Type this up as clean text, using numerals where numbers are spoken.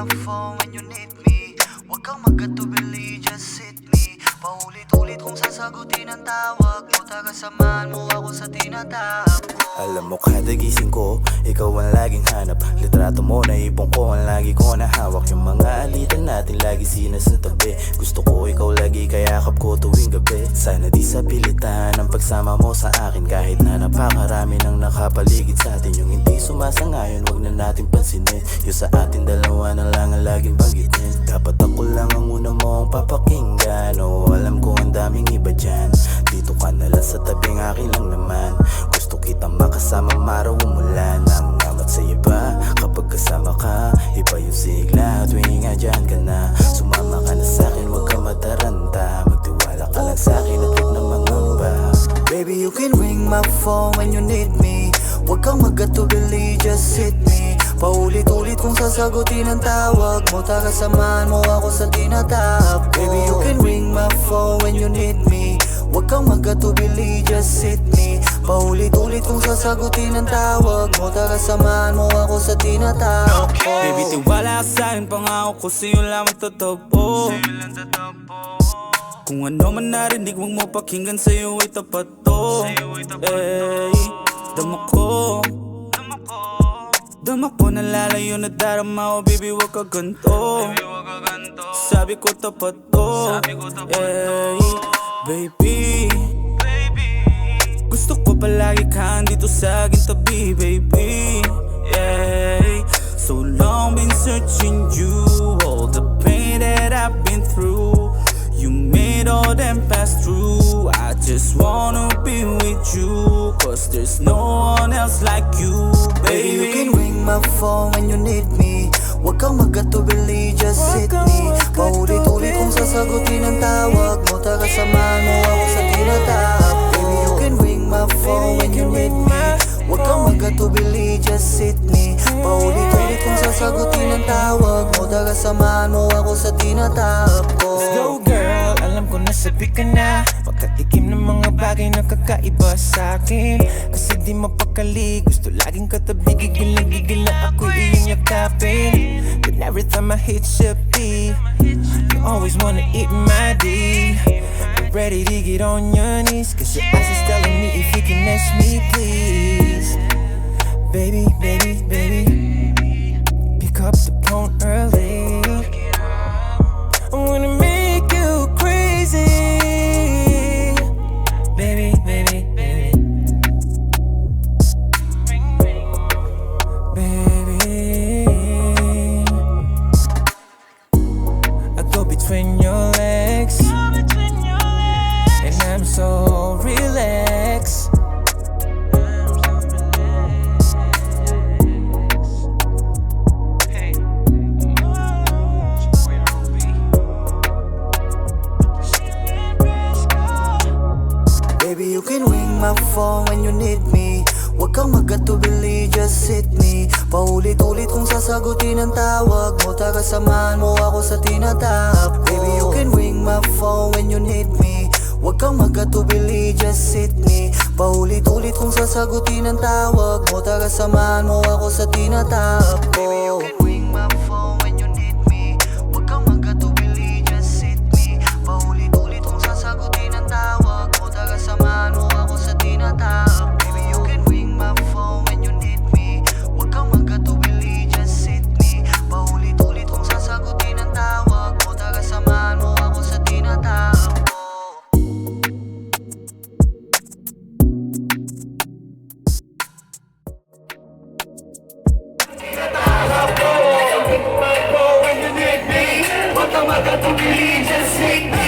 my phone when you need me. Huwag kang magkatubili, just hit me. Paulit-ulit kung sasagutin ang tawag mo. Tagasamahan mo ako sa tinatawag ko. Alam mo kada gising ko, ikaw ang laging hanap. Litrato mo na ibong ko, ang lagi ko nahawak. Yung mga alitan natin lagi sinasantabi. Gusto ko ikaw lagi kayakap ko tuwing gabi. Sana di sa pilitan ang pagsama mo sa akin. Kahit na napakarami nang nakapaligid sa atin. Yung hindi sumasangayon, wag na natin pansinin. Yung sa atin dalawa na lang ang laging banggitin. Dapat ako lang ang una mong papakinggan. Oo, alam ko ang daming iba dyan. Dito ka na lang sa tabing akin lang naman. Gusto kitang makasama maraw umulan. Ang amat sa iba kapag kasama ka. Iba yung sigla tuwing andyan ka na. Sumama ka na sa'kin, huwag ka mataranta. Magtiwala ka lang sa'kin at huwag na mangamba. Baby, you can ring my phone when you need me. Huwag kang magkatubili, just hit me. Paulit-ulit kung sasagutin ang tawag mo. Tagasamahan mo ako sa tinatawag ko. Baby, you can ring my phone when you need me. Huwag kang magkatubili, just hit me. Paulit-ulit kung sasagutin ang tawag mo. Tagasamahan mo ako sa tinatawag ko. Baby, tiwala ka sa'kin, pangako ko sa'yo lang magtotoo. Kung ano man narinig, huwag mo pakinggan, sa'yo ay tapat to. Dama ko nalalayo na darama, oh baby, wag ka ganto. Sabi ko tapat to. Baby, gusto ko palagi ka andito sa aking tabi, baby. So long been searching you, all the pain that I've been through. You made all them pass through. I just wanna be with you, cause there's no one else like you, baby. You can ring my phone when you need me. Huwag kang magkatubili, just hit me. Paulit-ulit kung sasagutin ang tawag mo. Tagasamahan mo ako sa tinatawag. Baby, you can ring my phone when you need me. Huwag kang magkatubili, just hit me. Paulit-ulit kung sasagutin ang tawag mo. Tagasamahan mo ako sa tinatawag ko. Let's go girl, alam ko nasabi ka na. Pagkatikim ng mga bagay na kakaiba sa'kin. Kasi di mapakali, gusto laging katabi. Gigil na ako iyong yakapin. But every time I hit your beat, you always wanna eat my D. I'm ready to get on your knees, cause your eyes is telling me if you can ask me please. Baby, baby, baby, pick up the phone early. I'm gonna make you crazy. Baby, baby, baby, baby, I go between your legs, and I'm so relaxed. Baby, you can ring my phone when you need me. Huwag kang magkatubili, just hit me. Paulit-ulit kung sasagutin ang tawag mo. Tagasamahan mo ako sa tinatawag ko. Baby, you can ring my phone when you need me. Huwag kang magkatubili, just hit me. Paulit-ulit kung sasagutin ang tawag mo. Tagasamahan mo ako sa tinatawag ko. Baby, you can ring my phone when you need me. Huwag kang magkatubili, just hit me. Paulit-ulit kung sasagutin ang tawag mo. Tagasamahan mo ako sa tinatawag. Baby, you can ring my phone when you need me. Huwag kang magkatubili, just hit me. Paulit-ulit kung sasagutin ang tawag mo. Tagasamahan mo ako sa tinatawag ko. Pick my phone when you need me. Huwag kang magkatubili, just hit me.